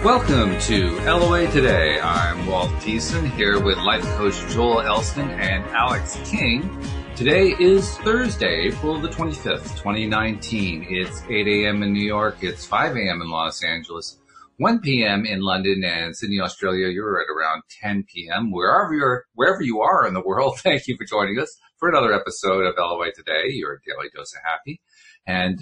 Welcome to LOA Today. I'm Walt Thiessen here with life coach Joel Elston and Alyx King. Today is Thursday, April the 25th, 2019. It's 8 a.m. in New York. It's 5 a.m. in Los Angeles, 1 p.m. in London and Sydney, Australia. You're at around 10 p.m. Wherever you are in the world, thank you for joining us for another episode of LOA Today, your daily dose of happy. And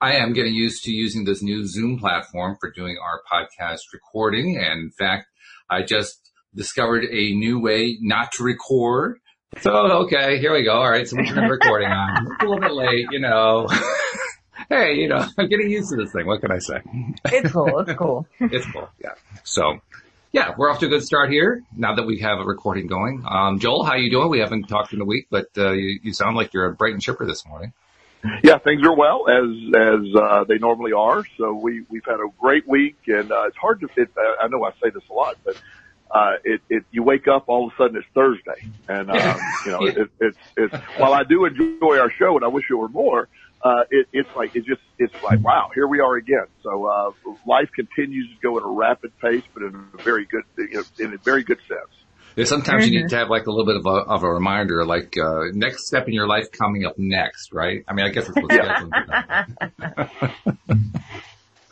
I am getting used to using this new Zoom platform for doing our podcast recording. And in fact, I just discovered a new way not to record. So, okay, here we go. All right, so we turn the recording on. It's a little bit late, Hey, I'm getting used to this thing. What can I say? It's cool. It's cool. It's cool, yeah. So, yeah, we're off to a good start here now that we have a recording going. Joel, how you doing? We haven't talked in a week, but you sound like you're bright and chipper this morning. Yeah, things are well as they normally are. So we've had a great week, and it's hard to. I know I say this a lot, but you wake up all of a sudden it's Thursday, and it's while I do enjoy our show and I wish it were more, it's like wow, here we are again. So life continues to go at a rapid pace, but in a very good sense. Yeah, sometimes you need to have like a little bit of a reminder, like next step in your life coming up next, right? I mean, I guess it's what's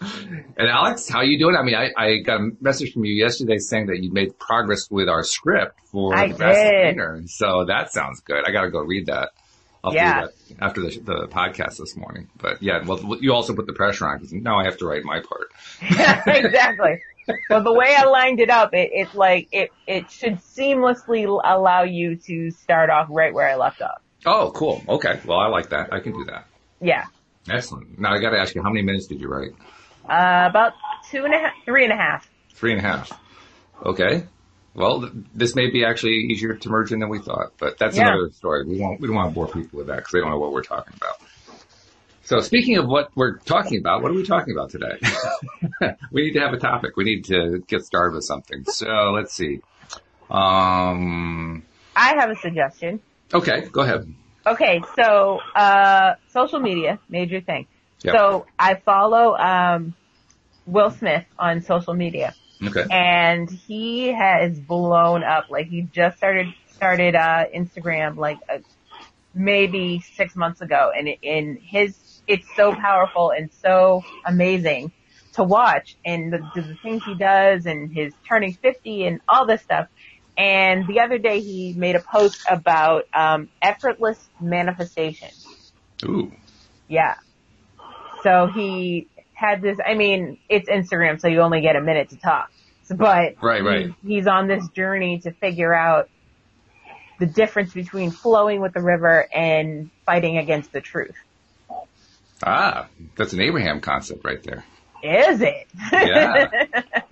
And Alyx, how you doing? I mean, I got a message from you yesterday saying that you made progress with our script for the Vaseline. So that sounds good. I got to go read that. I'll do that after the podcast this morning. But yeah, well, you also put the pressure on because now I have to write my part. Exactly. Well, the way I lined it up, it's like it should seamlessly allow you to start off right where I left off. Oh, cool. Okay. Well, I like that. I can do that. Yeah. Excellent. Now I got to ask you, how many minutes did you write? About 2.5, 3.5. 3.5. Okay. Well, this may be actually easier to merge in than we thought, but that's another story. We don't want to bore people with that because they don't know what we're talking about. So speaking of what we're talking about, what are we talking about today? We need to have a topic. We need to get started with something. So let's see. I have a suggestion. Okay, go ahead. Okay, so social media, major thing. Yep. So I follow Will Smith on social media. Okay. And he has blown up. Like he just started Instagram like maybe 6 months ago, and it's so powerful and so amazing to watch, and the things he does, and his turning 50 and all this stuff. And the other day he made a post about effortless manifestation. Ooh. Yeah. So he had this, I mean, it's Instagram, so you only get a minute to talk. But right. He's on this journey to figure out the difference between flowing with the river and fighting against the truth. Ah, that's an Abraham concept right there. Is it? Yeah.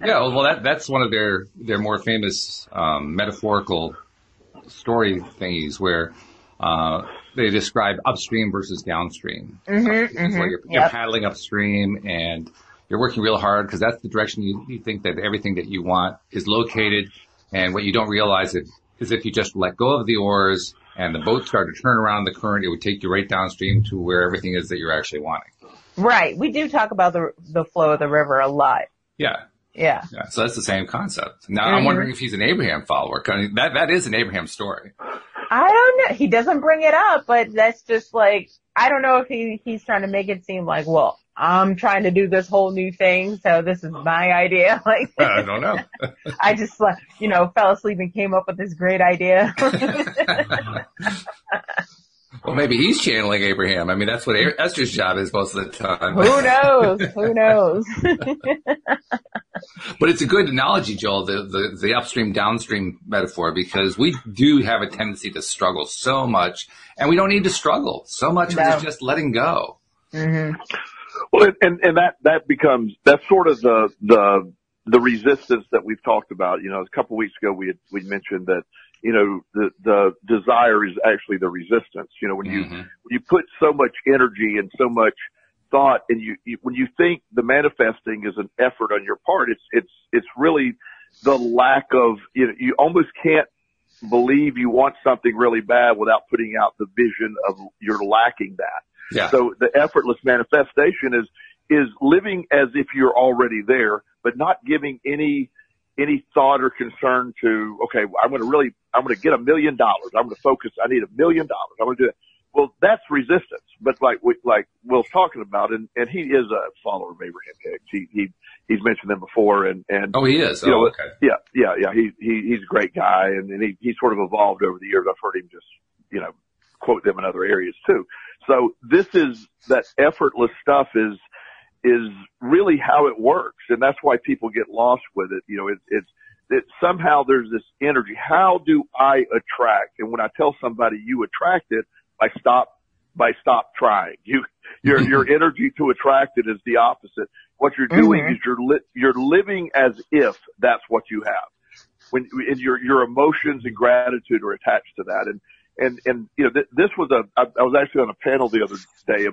Yeah, well, that's one of their more famous metaphorical story thingies where they describe upstream versus downstream. Where you're paddling upstream and you're working real hard because that's the direction you think that everything that you want is located. And what you don't realize is if you just let go of the oars and the boat started to turn around the current, it would take you right downstream to where everything is that you're actually wanting. Right. We do talk about the flow of the river a lot. Yeah. Yeah. So that's the same concept. Now I'm wondering if he's an Abraham follower. That is an Abraham story. I don't know. He doesn't bring it up, but that's just like, I don't know if he's trying to make it seem like, well, I'm trying to do this whole new thing, so this is my idea. Like, I don't know. I just, fell asleep and came up with this great idea. Well, maybe he's channeling Abraham. I mean, that's what Esther's job is most of the time. Who knows? But it's a good analogy, Joel, the upstream, downstream metaphor, because we do have a tendency to struggle so much, and we don't need to struggle. So much of it is just letting go. Mm-hmm. Well, and that's sort of the resistance that we've talked about. A couple of weeks ago we mentioned that, the desire is actually the resistance. When you put so much energy and so much thought, and when you think the manifesting is an effort on your part, it's really the lack of, you almost can't believe you want something really bad without putting out the vision of you're lacking that. Yeah. So the effortless manifestation is living as if you're already there, but not giving any thought or concern to, okay, I'm going to get $1 million. I'm going to focus. I need $1 million. I'm going to do it. Well, that's resistance. But like Will's talking about, and he is a follower of Abraham Hicks. He's mentioned them before, and oh, he is. Oh, okay. Yeah. He's a great guy, and he sort of evolved over the years. I've heard him just, quote them in other areas too. So that effortless stuff is really how it works. And that's why people get lost with it. It's somehow there's this energy. How do I attract? And when I tell somebody you attract it, by stop trying. Your energy to attract it is the opposite. What you're doing is you're living as if that's what you have. And your emotions and gratitude are attached to that. And this was I was actually on a panel the other day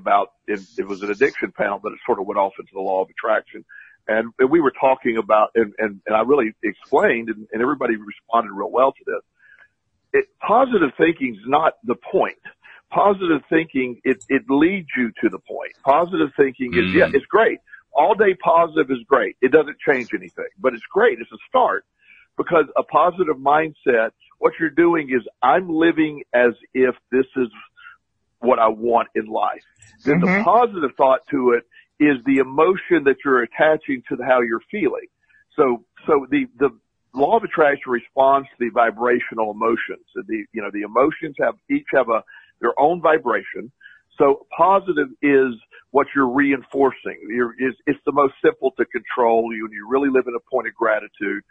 it was an addiction panel, but it sort of went off into the law of attraction. And we were talking about, and I really explained, and everybody responded real well to this. Positive thinking is not the point. Positive thinking, it leads you to the point. Positive thinking is, it's great. All day positive is great. It doesn't change anything, but it's great. It's a start, because a positive mindset, what you're doing is, I'm living as if this is what I want in life. Then the positive thought to it is the emotion that you're attaching to how you're feeling. So the law of attraction responds to the vibrational emotions. The emotions each have their own vibration. So positive is what you're reinforcing. It's the most simple to control. When you really live in a point of gratitude,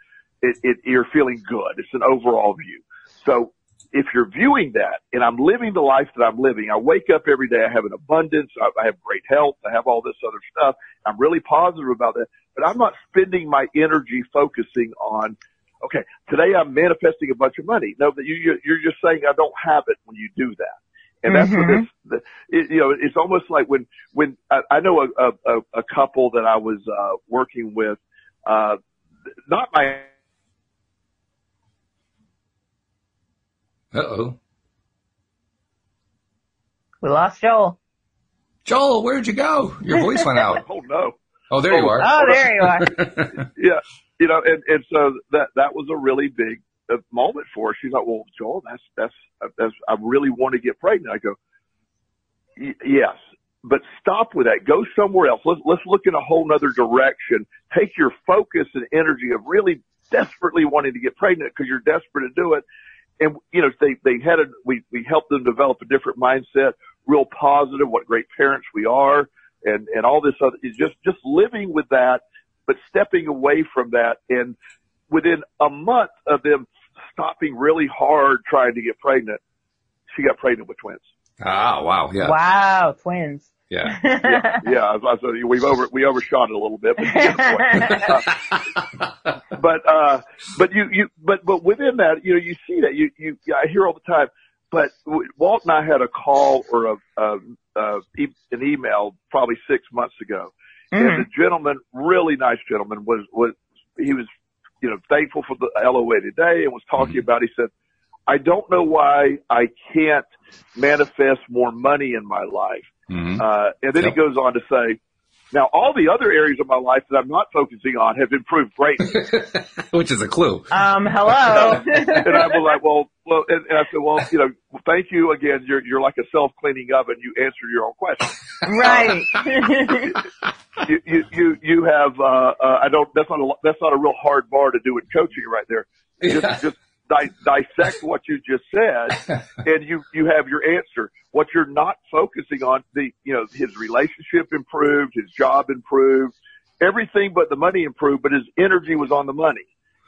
you're feeling good. It's an overall view. So if you're viewing that, and I'm living the life that I'm living, I wake up every day, I have an abundance, I have great health, I have all this other stuff. I'm really positive about that, but I'm not spending my energy focusing on, okay, today I'm manifesting a bunch of money. No, but you're just saying I don't have it when you do that. And that's what it's almost like when I know a couple that I was working with, not my. Uh-oh. We lost Joel. Joel, where'd you go? Your voice went out. Oh no. Oh, there you are. Oh, there you are. Yeah. And so that was a really big moment for her. She's like, well, Joel, that's, I really want to get pregnant. I go, yes, but stop with that. Go somewhere else. Let's look in a whole nother direction. Take your focus and energy of really desperately wanting to get pregnant because you're desperate to do it. And, we helped them develop a different mindset, real positive, what great parents we are, and all this other, is just living with that, but stepping away from that. And within a month of them stopping really hard trying to get pregnant, she got pregnant with twins. Ah, wow. Yeah. Wow. Twins. Yeah. Yeah. We overshot it a little bit, but within that, you see that I hear all the time, but Walt and I had a call or an email probably 6 months ago. And the gentleman, really nice gentleman, he was thankful for the LOA today and was talking about, he said, I don't know why I can't manifest more money in my life. And then he goes on to say, now all the other areas of my life that I'm not focusing on have improved greatly. Which is a clue. Hello. And I was like, well, and I said, well, thank you again. You're like a self-cleaning oven. You answered your own question. Right. You have, that's not a real hard bar to do in coaching right there. Just dissect what you just said, and you have your answer. What you're not focusing on, his relationship improved, his job improved, everything but the money improved, but his energy was on the money.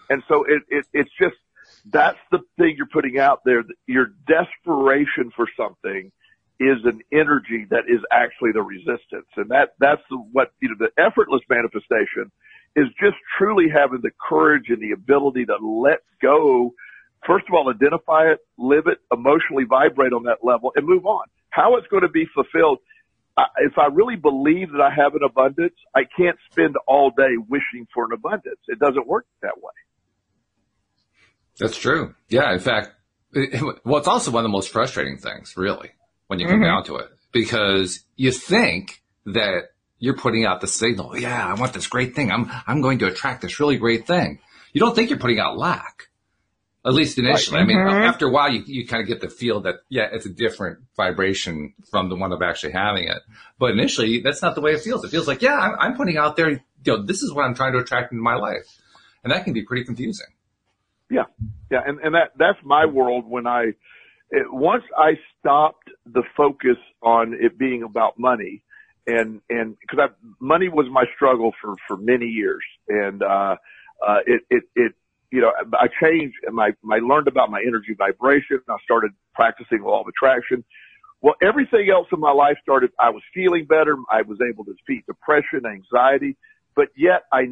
And so it's just, that's the thing you're putting out there. Your desperation for something is an energy that is actually the resistance. And that's the effortless manifestation is just truly having the courage and the ability to let go. First of all, identify it, live it, emotionally vibrate on that level, and move on. How it's going to be fulfilled, if I really believe that I have an abundance, I can't spend all day wishing for an abundance. It doesn't work that way. That's true. Yeah, in fact, it's also one of the most frustrating things, really, when you come down to it, because you think that you're putting out the signal. Yeah, I want this great thing. I'm going to attract this really great thing. You don't think you're putting out lack, at least initially. Right. I mean, after a while, you kind of get the feel that, yeah, it's a different vibration from the one of actually having it. But initially, that's not the way it feels. It feels like, yeah, I'm putting out there, this is what I'm trying to attract into my life. And that can be pretty confusing. Yeah. Yeah. And that's my world when once I stopped the focus on it being about money and cause money was my struggle for many years. And, I changed I learned about my energy vibration. I started practicing law of attraction. Well, everything else in my life I was feeling better. I was able to defeat depression, anxiety, but yet I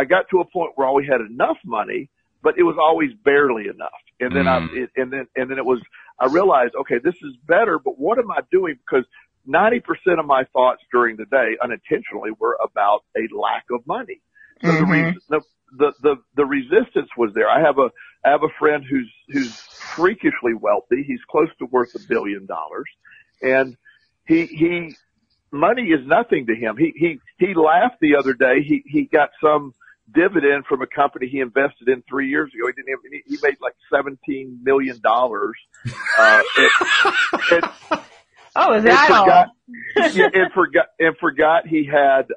got to a point where I always had enough money, but it was always barely enough. And then I realized, okay, this is better, but what am I doing? Because 90% of my thoughts during the day unintentionally were about a lack of money. So the resistance was there. I have a friend who's freakishly wealthy. He's close to worth $1 billion, and money is nothing to him. He laughed the other day. He got some dividend from a company he invested in 3 years ago. He made like $17 million. Oh, is that all? And forgot he had,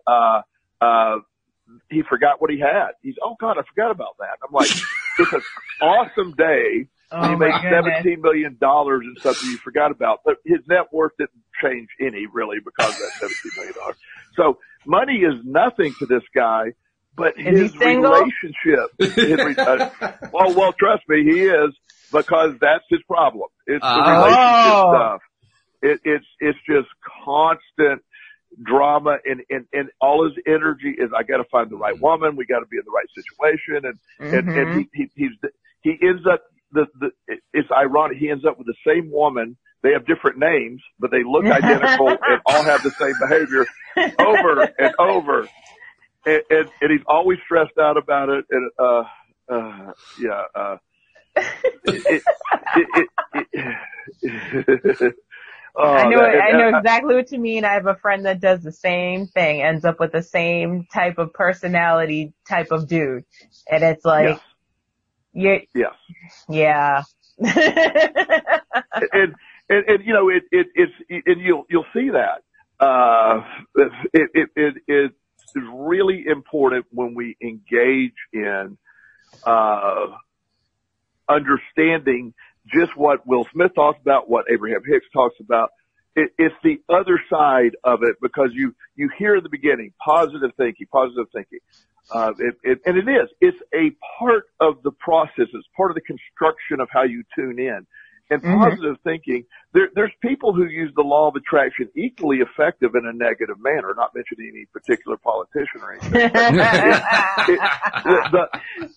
he forgot what he had. Oh God, I forgot about that. I'm like, it's an awesome day. Oh, he made $17 million in something you forgot about, but his net worth didn't change any really because of that $17 million. So money is nothing to this guy, but his relationship, well, trust me, he is, because that's his problem. It's the relationship stuff. It's just constant drama and all his energy is, I got to find the right woman. We got to be in the right situation. And he ends up, it's ironic. He ends up with the same woman. They have different names, but they look identical and all have the same behavior over and over. And he's always stressed out about it. And, I know exactly what you mean. I have a friend that does the same thing, ends up with the same type of personality type of dude. And it's like, yeah. and you'll see that. It is really important when we engage in, understanding just what Will Smith talks about, what Abraham Hicks talks about. It's the other side of it, because you hear in the beginning, positive thinking. And it is. It's a part of the process. It's part of the construction of how you tune in. And positive thinking, there's people who use the law of attraction equally effective in a negative manner, not mentioning any particular politician or anything.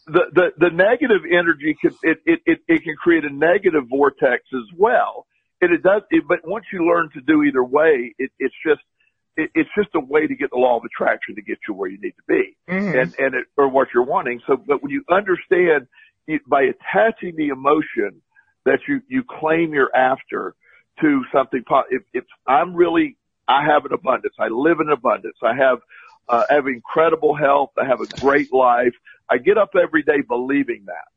The negative energy it can create a negative vortex as well. And it does, but once you learn to do either way, it's just a way to get the law of attraction to get you where you need to be, or what you're wanting. So, but when you understand by attaching the emotion that you claim you're after to something, if I have an abundance, I live in abundance, I have incredible health, I have a great life, I get up every day believing that.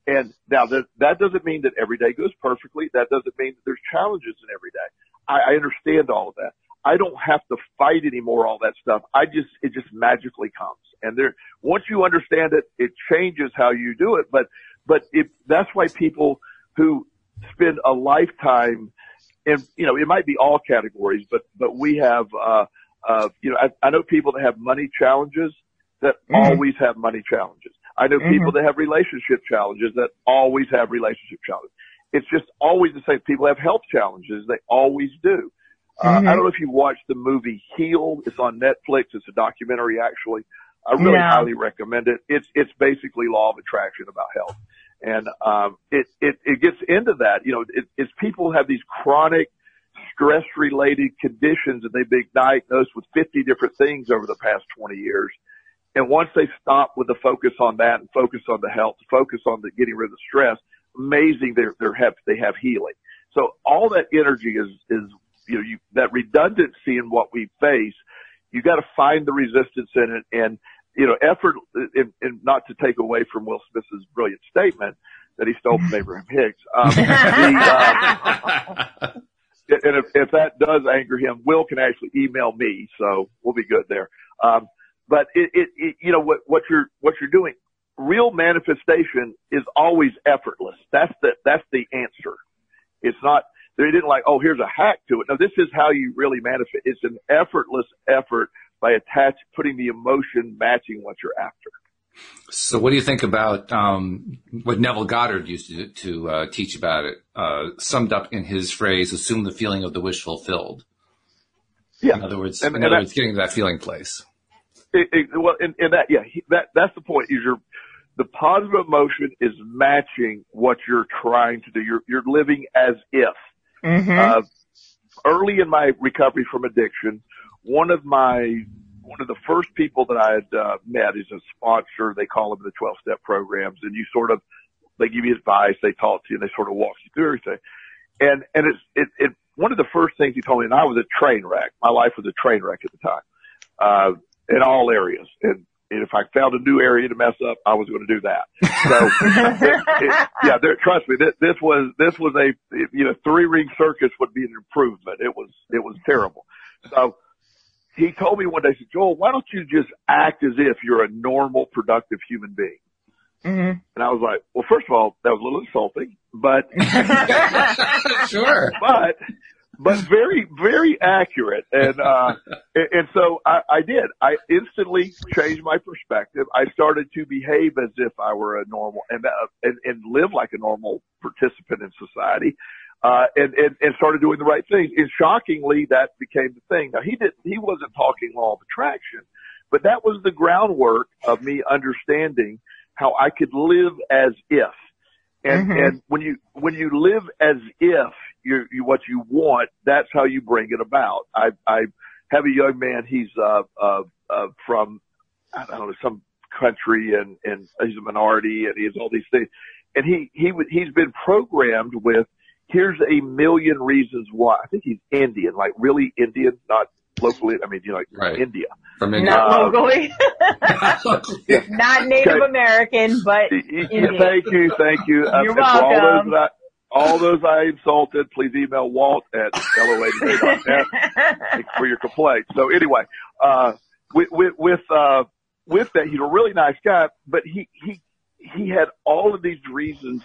And now that doesn't mean that every day goes perfectly. That doesn't mean that there's challenges in every day. I understand all of that. I don't have to fight anymore, all that stuff. It just magically comes. And once you understand it, it changes how you do it. But that's why people who spend a lifetime in, it might be all categories, but we have, I know people that have money challenges that always have money challenges. I know people that have relationship challenges that always have relationship challenges. It's just always the same. People have health challenges. They always do. I don't know if you watched the movie Heal. It's on Netflix. It's a documentary, actually. I really highly recommend it. It's basically law of attraction about health. And, it gets into that. It's people have these chronic stress related conditions that they've been diagnosed with 50 different things over the past 20 years. And once they stop with the focus on that and focus on the health, focus on the getting rid of the stress, amazing they have healing. So all that energy is that redundancy in what we face You got to find the resistance in it, and effort. And not to take away from Will Smith's brilliant statement that he stole from Abraham Hicks. And if that does anger him, Will can actually email me, so we'll be good there. But what you're doing, real manifestation is always effortless. That's the answer. It's not, they didn't like, oh, here's a hack to it. No, this is how you really manifest. It's an effortless effort by putting the emotion matching what you're after. So what do you think about what Neville Goddard used to teach about it, summed up in his phrase, assume the feeling of the wish fulfilled? Yeah. In other words, getting to that feeling place. That's the point. The positive emotion is matching what you're trying to do. You're living as if. Mm-hmm. Early in my recovery from addiction, one of the first people that I had met is a sponsor. They call them the 12-step programs, and they give you advice, they talk to you, and they sort of walk you through everything. And it's one of the first things he told me, and I was a train wreck. My life was a train wreck at the time, in all areas. And if I found a new area to mess up, I was going to do that. So, trust me, this was a 3-ring circus would be an improvement. It was terrible. So he told me one day, he said, Joel, why don't you just act as if you're a normal, productive human being? Mm-hmm. And I was like, well, first of all, that was a little insulting, but sure, but very, very accurate. And so I did. I instantly changed my perspective. I started to behave as if I were a normal and live like a normal participant in society. And started doing the right thing. And shockingly, that became the thing. Now he wasn't talking law of attraction, but that was the groundwork of me understanding how I could live as if. And when you live as if you what you want, that's how you bring it about. I have a young man, he's from I don't know, some country and he's a minority and he has all these things. And he's been programmed with, here's a million reasons why. I think he's Indian, like really Indian, not locally. I mean, right. India. From India. Not locally. Not Native American, but Indian. Thank you. You're welcome. All those I insulted, please email Walt at LOA for your complaint. So anyway, with that, he's a really nice guy, but he had all of these reasons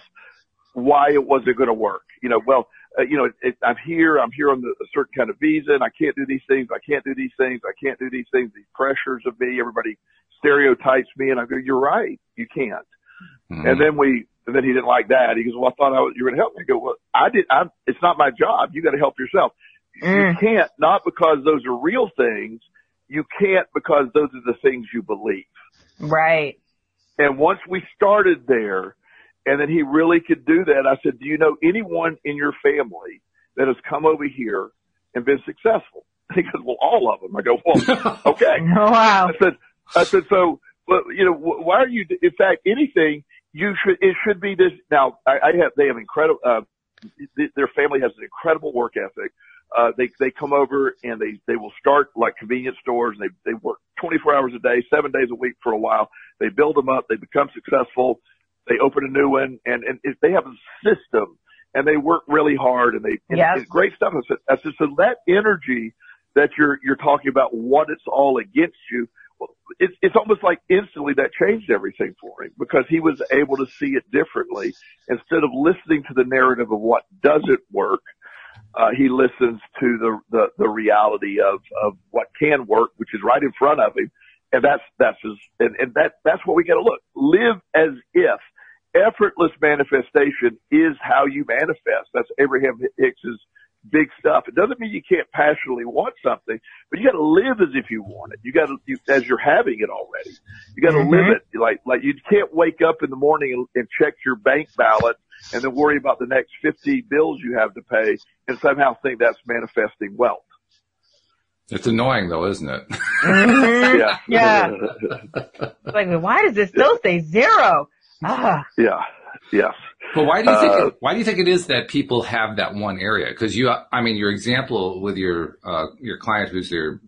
why it wasn't going to work. I'm here on a certain kind of visa and I can't do these things. I can't do these things. These pressures of me, everybody stereotypes me. And I go, you're right. You can't. Mm-hmm. And then he didn't like that. He goes, well, I thought you were going to help me. I go, well, it's not my job. You got to help yourself. You can't, not because those are real things. You can't because those are the things you believe. Right. And once we started there, and then he really could do that, I said, do you know anyone in your family that has come over here and been successful? He goes, well, all of them. I go, well, okay. Oh, wow. I said, so, why are you, in fact, anything, it should be this. Now, they have incredible, their family has an incredible work ethic. They come over and they will start like convenience stores and they work 24 hours a day, 7 days a week for a while. They build them up. They become successful. They open a new one and they have a system and they work really hard and it's great stuff. I said, so that energy that you're talking about, what it's all against you, well, it's almost like instantly that changed everything for him because he was able to see it differently. Instead of listening to the narrative of what doesn't work, he listens to the reality of what can work, which is right in front of him. And that's what we got to live as if. Effortless manifestation is how you manifest. That's Abraham Hicks's big stuff. It doesn't mean you can't passionately want something, but you got to live as if you want it. You got to, as you're having it already. You got to live it like you can't wake up in the morning and check your bank balance and then worry about the next 50 bills you have to pay and somehow think that's manifesting wealth. It's annoying though, isn't it? Mm-hmm. Yeah. It's like, why does this still say zero? Yeah. Yes. But why do you think it is that people have that one area? Because your example with your client who's their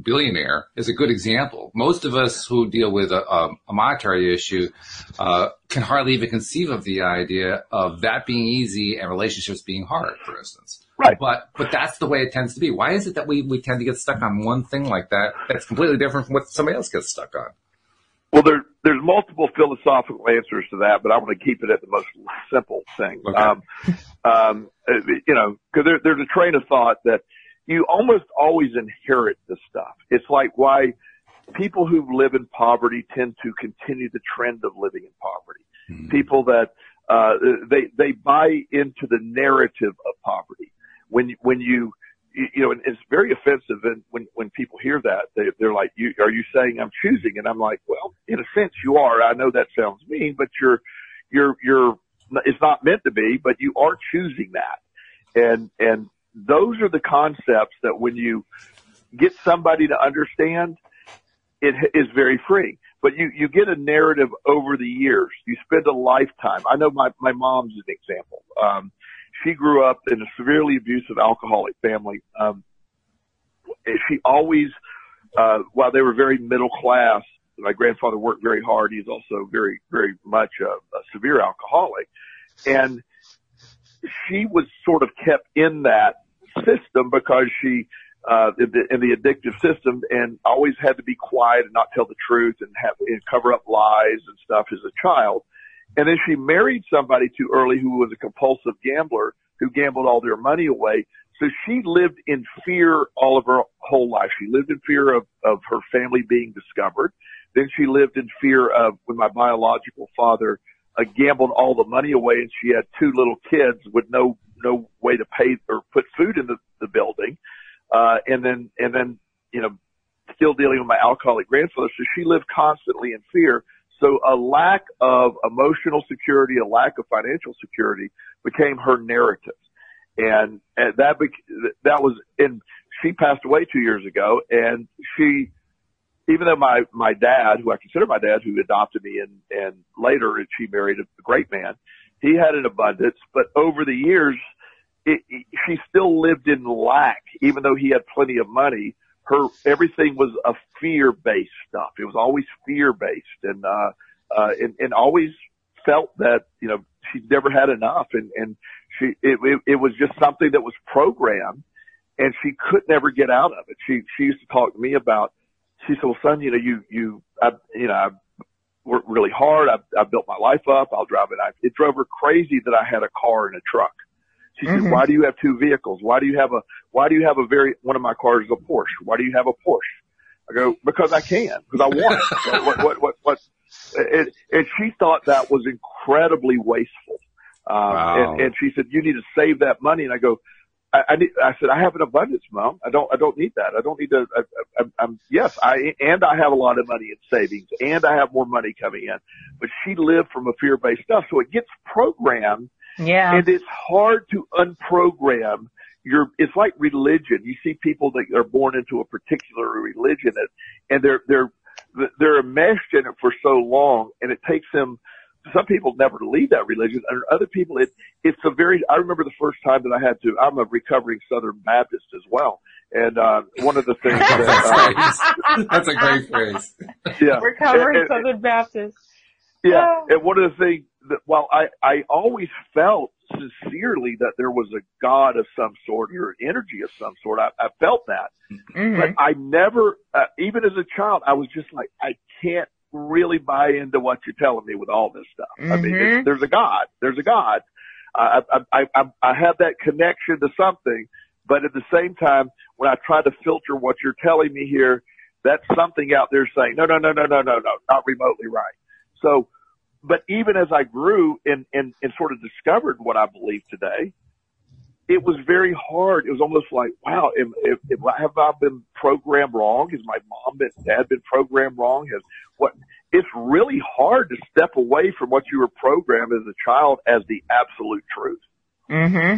billionaire is a good example. Most of us who deal with a monetary issue can hardly even conceive of the idea of that being easy and relationships being hard, for instance. Right. But that's the way it tends to be. Why is it that we tend to get stuck on one thing like that that's completely different from what somebody else gets stuck on? Well, there's multiple philosophical answers to that, but I want to keep it at the most simple thing. Okay. Cause there's a train of thought that you almost always inherit this stuff. It's like why people who live in poverty tend to continue the trend of living in poverty. Mm-hmm. People that, they buy into the narrative of poverty. When you and it's very offensive. And when people hear that, they're like, are you saying I'm choosing? And I'm like, well, in a sense you are. I know that sounds mean, but it's not meant to be, but you are choosing that. And those are the concepts that when you get somebody to understand, it is very freeing. But you get a narrative over the years. You spend a lifetime. I know my mom's an example. She grew up in a severely abusive alcoholic family. She always, while they were very middle class, my grandfather worked very hard. He's also very, very much a severe alcoholic. And she was sort of kept in that system because she, in the addictive system, and always had to be quiet and not tell the truth and cover up lies and stuff as a child. And then she married somebody too early who was a compulsive gambler who gambled all their money away. So she lived in fear all of her whole life. She lived in fear of her family being discovered. Then she lived in fear of when my biological father gambled all the money away and she had two little kids with no way to pay or put food in the building. And then, still dealing with my alcoholic grandfather. So she lived constantly in fear. So a lack of emotional security, a lack of financial security became her narrative. And that was, and she passed away 2 years ago. And she, even though my dad, who I consider my dad, who adopted me and later she married a great man, he had an abundance, but over the years, she still lived in lack, even though he had plenty of money. Everything was a fear-based stuff. It was always fear-based and always felt that, she never had enough. And it was just something that was programmed and she could never get out of it. She used to talk to me about, she said, well, son, I worked really hard. I built my life up. I'll drive it. It drove her crazy that I had a car and a truck. She said, why do you have two vehicles? Why do you have one of my cars is a Porsche. Why do you have a Porsche? I go, because I can, because I want it. And she thought that was incredibly wasteful. Wow. And she said, you need to save that money. And I go, I said, I have an abundance, Mom. I don't need that. I don't need to, I have a lot of money in savings and I have more money coming in, but she lived from a fear-based stuff. So it gets programmed. Yeah. And it's hard to unprogram it's like religion. You see people that are born into a particular religion and they're enmeshed in it for so long and it takes them, some people never leave that religion and other people, I remember the first time that I'm a recovering Southern Baptist as well. And, one of the things that's a great phrase. Yeah. Recovering Southern Baptist. Yeah. And one of the things that while I always felt sincerely that there was a God of some sort or energy of some sort, I felt that. Mm-hmm. But I never, even as a child, I was just like, I can't really buy into what you're telling me with all this stuff. Mm-hmm. I mean, there's a God. There's a God. I have that connection to something, but at the same time, when I try to filter what you're telling me here, that's something out there saying, no, not remotely right. So, but even as I grew and sort of discovered what I believe today, it was very hard. It was almost like, wow, have I been programmed wrong? Has my mom and dad been programmed wrong? It's really hard to step away from what you were programmed as a child as the absolute truth. Mm-hmm.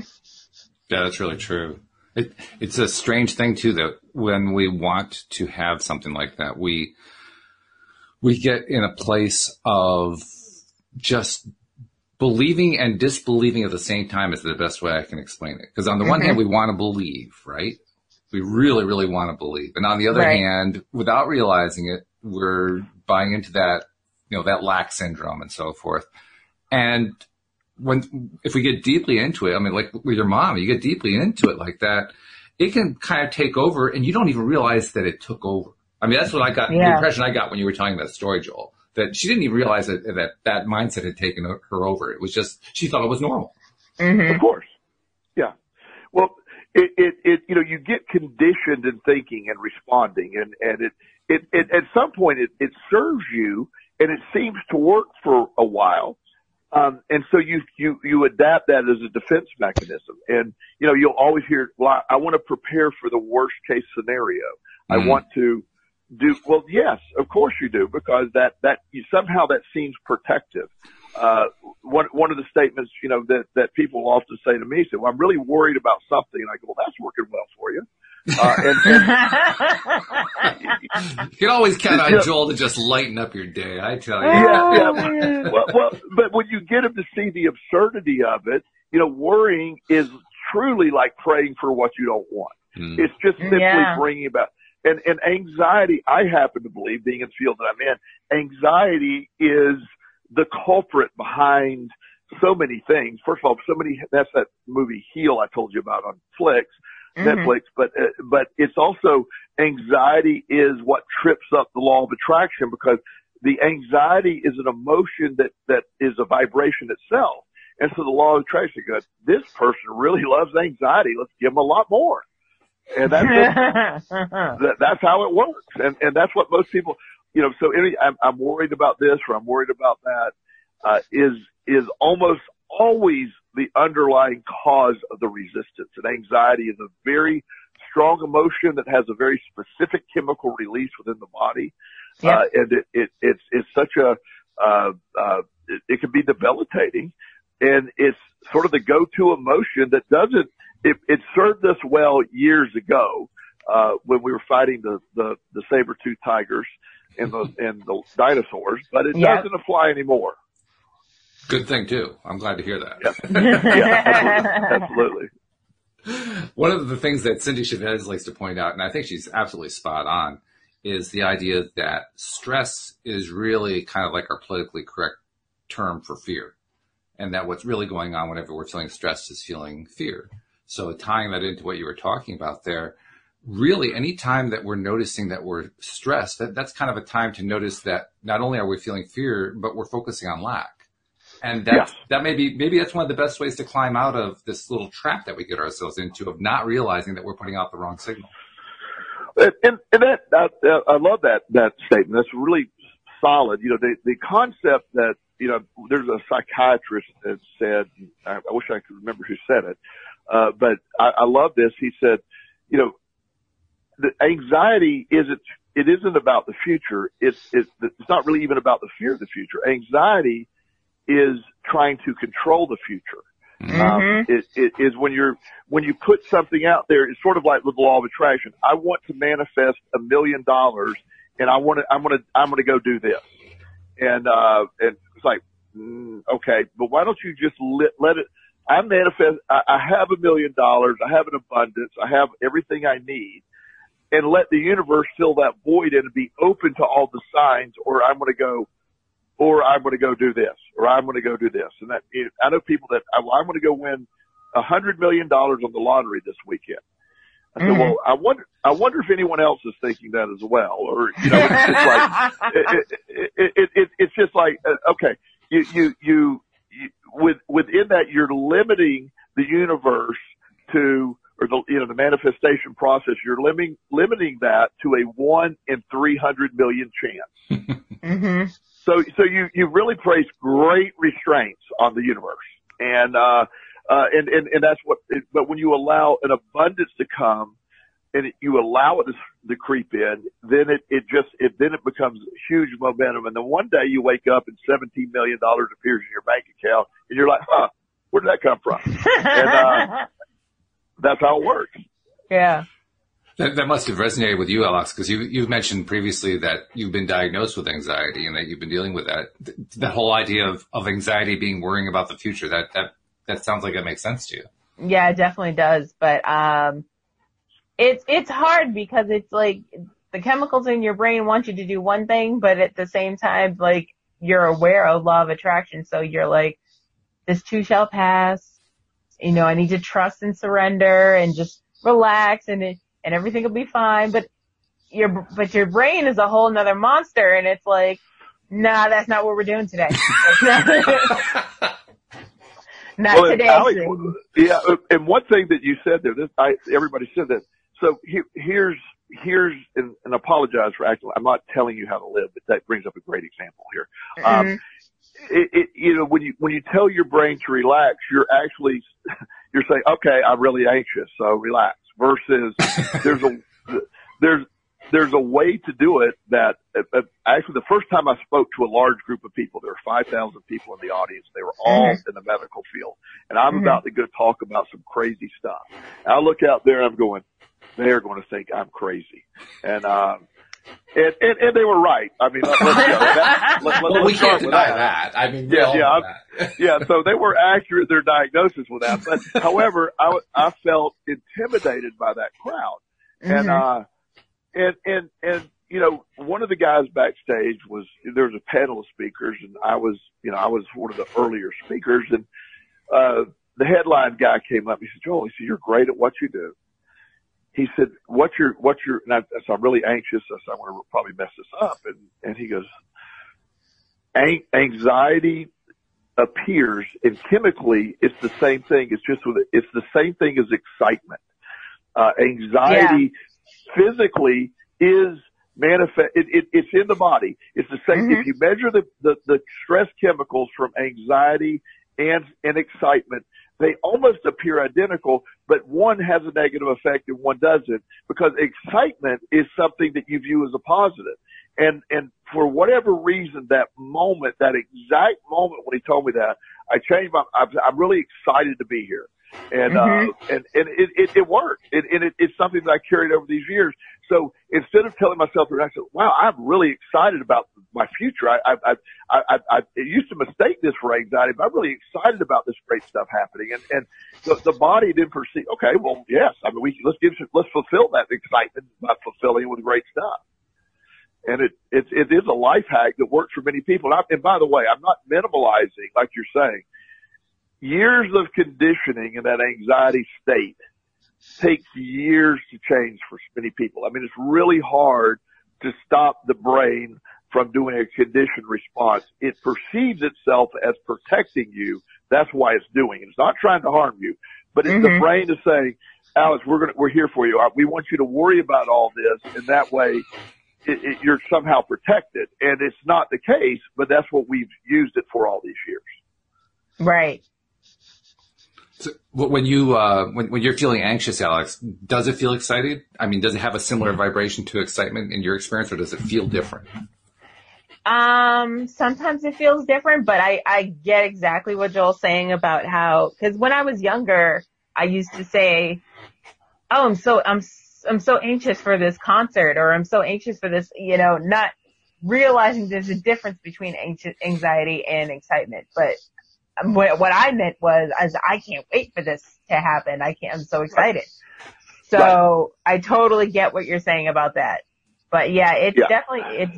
Yeah, that's really true. It's a strange thing too, that when we want to have something like that, we get in a place of just believing and disbelieving at the same time is the best way I can explain it. Because on the one hand, we want to believe, right? We really, really want to believe. And on the other hand, without realizing it, we're buying into that, that lack syndrome and so forth. And if we get deeply into it, I mean, like with your mom, you get deeply into it like that, it can kind of take over and you don't even realize that it took over. I mean, that's what I got, the impression I got when you were telling that story, Joel, that she didn't even realize that mindset had taken her over. It was just, she thought it was normal. Of course. Yeah. Well, you get conditioned in thinking and responding and it at some point it serves you and it seems to work for a while. And so you adapt that as a defense mechanism. And, you'll always hear, well, I want to prepare for the worst case scenario. I want to well, yes, of course you do, because somehow that seems protective. One of the statements, that people often say to me, well, I'm really worried about something. And I go, well, that's working well for you. You can always count on Joel to just lighten up your day, I tell you. Yeah. Well, but when you get him to see the absurdity of it, worrying is truly like praying for what you don't want. It's just simply bringing about, and anxiety, I happen to believe, being in the field that I'm in, anxiety is the culprit behind so many things. First of all, that's that movie Heal I told you about on Netflix, but it's also anxiety is what trips up the law of attraction, because the anxiety is an emotion that is a vibration itself. And so the law of attraction goes, this person really loves anxiety. Let's give them a lot more. And that's how it works. And that's what most people, so I'm worried about this or I'm worried about that, is almost always the underlying cause of the resistance. And anxiety is a very strong emotion that has a very specific chemical release within the body. And it's such it can be debilitating, and it's sort of the go-to emotion that it served us well years ago, when we were fighting the saber-toothed tigers and the dinosaurs, but it doesn't apply anymore. Good thing too. I'm glad to hear that. Yeah, absolutely. One of the things that Cindy Chavez likes to point out, and I think she's absolutely spot on, is the idea that stress is really kind of like our politically correct term for fear. And that what's really going on whenever we're feeling stressed is feeling fear. So tying that into what you were talking about there, really any time that we're noticing that we're stressed, that's kind of a time to notice that not only are we feeling fear, but we're focusing on lack. And that maybe that's one of the best ways to climb out of this little trap that we get ourselves into of not realizing that we're putting out the wrong signal. And that, I love that statement. That's really solid. The concept that, there's a psychiatrist that said, I wish I could remember who said it, but I love this. He said, the anxiety isn't about the future. It's not really even about the fear of the future. Anxiety is trying to control the future. It is when you put something out there, it's sort of like with the law of attraction. I want to manifest $1 million and I'm going to go do this. And it's like, okay, but why don't you just let it, I have $1 million. I have an abundance. I have everything I need, and let the universe fill that void and be open to all the signs, or I'm going to go do this, or I'm going to go do this. And I know people that I'm going to go win $100 million on the lottery this weekend. I said, well, I wonder if anyone else is thinking that as well, or it's just like okay, you within that you're limiting the universe to, or the manifestation process. You're limiting that to a 1 in 300 million chance. So you really place great restraints on the universe, and that's what. But when you allow an abundance to come, and you allow it to creep in, then it becomes huge momentum. And then one day you wake up and $17 million appears in your bank account, and you're like, where did that come from? And that's how it works. Yeah. That must have resonated with you, Alyx, because you've mentioned previously that you've been diagnosed with anxiety and that you've been dealing with that. That whole idea of anxiety being worrying about the future, that sounds like it makes sense to you. Yeah, it definitely does. But, it's hard because it's like the chemicals in your brain want you to do one thing, but at the same time, like, you're aware of law of attraction. So you're like, this too shall pass. You know, I need to trust and surrender and just relax and everything will be fine. But your brain is a whole nother monster. And it's like, nah, that's not what we're doing today. Not today. Alyx, yeah. And one thing that you said there, everybody said that. So here's, and apologize for acting. I'm not telling you how to live, but that brings up a great example here. Mm-hmm. You know, when you tell your brain to relax, you're saying, okay, I'm really anxious, so relax. Versus there's a way to do it that actually the first time I spoke to a large group of people, there were 5,000 people in the audience. They were all in the medical field, and I'm about to go talk about some crazy stuff. And I look out there and I'm going, they're going to think I'm crazy. And they were right. I mean, we can't deny that. I mean, yeah. So they were accurate, their diagnosis with that. But however, I felt intimidated by that crowd. And you know, one of the guys backstage there was a panel of speakers, and I was one of the earlier speakers, and, the headline guy came up. He said, Joel, you're great at what you do. He said, and I said, I'm really anxious. I said, I'm going to probably mess this up. And he goes, anxiety appears, and chemically it's the same thing. It's the same thing as excitement. Anxiety physically is manifest. It's in the body. It's the same. If you measure the stress chemicals from anxiety and excitement, they almost appear identical, but one has a negative effect and one doesn't, because excitement is something that you view as a positive. And for whatever reason, that exact moment when he told me that, I changed I'm really excited to be here. And it worked. It's something that I carried over these years. So instead of telling myself, I said, wow, I'm really excited about my future. I used to mistake this for anxiety, but I'm really excited about this great stuff happening. And the body didn't perceive, okay, well, yes, I mean, let's fulfill that excitement by fulfilling it with great stuff. And it is a life hack that works for many people. And by the way, I'm not minimalizing, like you're saying. Years of conditioning in that anxiety state takes years to change for many people. I mean, it's really hard to stop the brain from doing a conditioned response. It perceives itself as protecting you. That's why it's doing it. It's not trying to harm you, but it's the brain is saying, Alyx, we're here for you. We want you to worry about all this, and that way you're somehow protected. And it's not the case, but that's what we've used it for all these years. Right. So when you're feeling anxious, Alyx, does it feel excited? I mean, does it have a similar vibration to excitement in your experience, or does it feel different? Sometimes it feels different, but I get exactly what Joel's saying about how, cause when I was younger, I used to say, oh, I'm so anxious for this concert, or I'm so anxious for this, you know, not realizing there's a difference between anxiety and excitement. But what I meant was, I can't wait for this to happen. I'm so excited. So I totally get what you're saying about that. But yeah, it's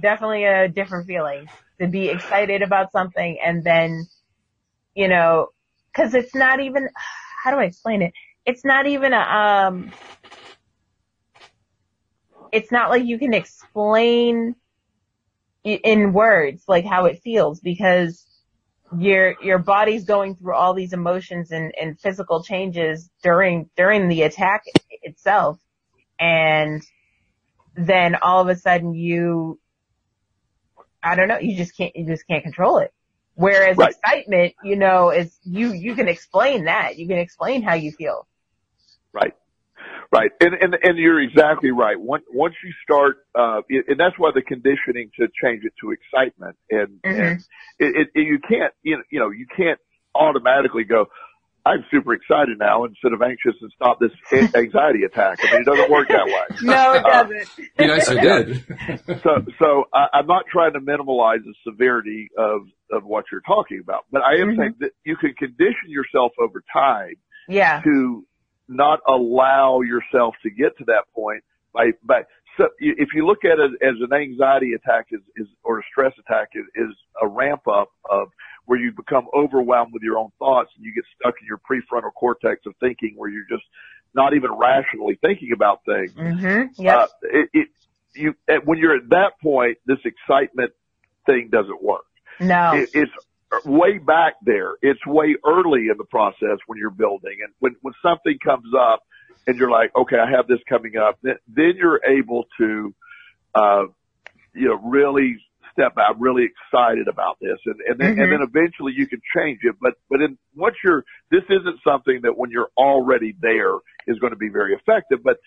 definitely a different feeling to be excited about something and then, you know, cause it's not even, how do I explain it? It's not even it's not like you can explain in words, like how it feels, because your body's going through all these emotions and physical changes during the attack itself. And then all of a sudden you just can't control it. Whereas excitement, you know, is you can explain that. You can explain how you feel. Right. And you're exactly right. Once you start, and that's why the conditioning to change it to excitement and you can't, you know, you can't automatically go, I'm super excited now instead of anxious and stop this anxiety attack. I mean, it doesn't work that way. No, it doesn't. Be nice if it did. So I'm not trying to minimize the severity of what you're talking about, but I am saying that you can condition yourself over time to not allow yourself to get to that point so if you look at it as an anxiety attack or a stress attack is a ramp up of where you become overwhelmed with your own thoughts and you get stuck in your prefrontal cortex of thinking where you're just not even rationally thinking about things. When you're at that point, this excitement thing doesn't work. No. It's way back there. It's way early in the process when you're building. And when something comes up and you're like, okay, I have this coming up, then you're able to, really step out, really excited about this. And then eventually you can change it. But this isn't something that when you're already there is going to be very effective. But,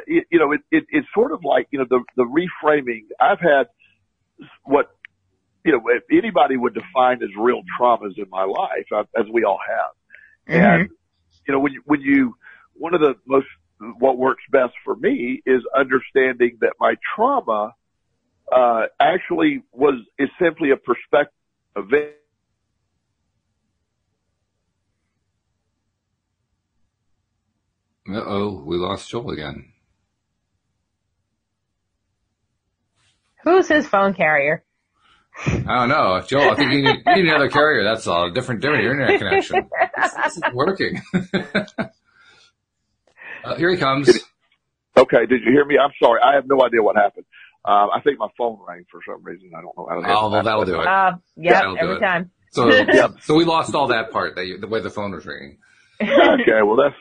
it's sort of like, the reframing. I've had what, if anybody would define as real traumas in my life, as we all have. And, one of the what works best for me is understanding that my trauma, actually is simply a perspective event. Uh-oh, we lost Joel again. Who's his phone carrier? I don't know. Joel, I think you need another carrier. That's all. Different internet connection. This isn't working. Here he comes. Okay, did you hear me? I'm sorry. I have no idea what happened. I think my phone rang for some reason. I don't know. Well, that'll do it. Every time. So, so we lost all that part, the way the phone was ringing. Okay, well, that's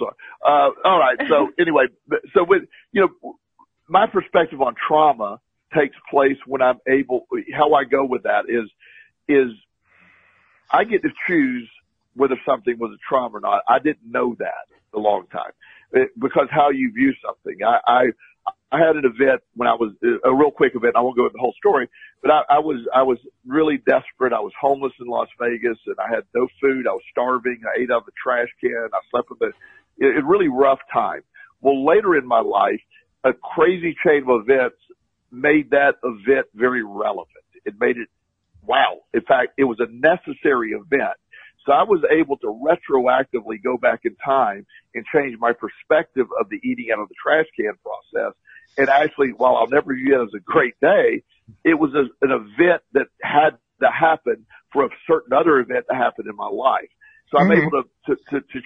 all right. So anyway, so with, my perspective on trauma takes place when I'm able, how I go with that is I get to choose whether something was a trauma or not. I didn't know that a long time because how you view something. I had an event when I was a real quick event. I won't go into the whole story, but I was really desperate. I was homeless in Las Vegas and I had no food. I was starving. I ate out of the trash can. I slept with a really rough time. Well, later in my life, a crazy chain of events made that event very relevant. It made it, wow. In fact, it was a necessary event. So I was able to retroactively go back in time and change my perspective of the eating out of the trash can process. And actually, while I'll never view it as a great day, it was an event that had to happen for a certain other event to happen in my life. So I'm able to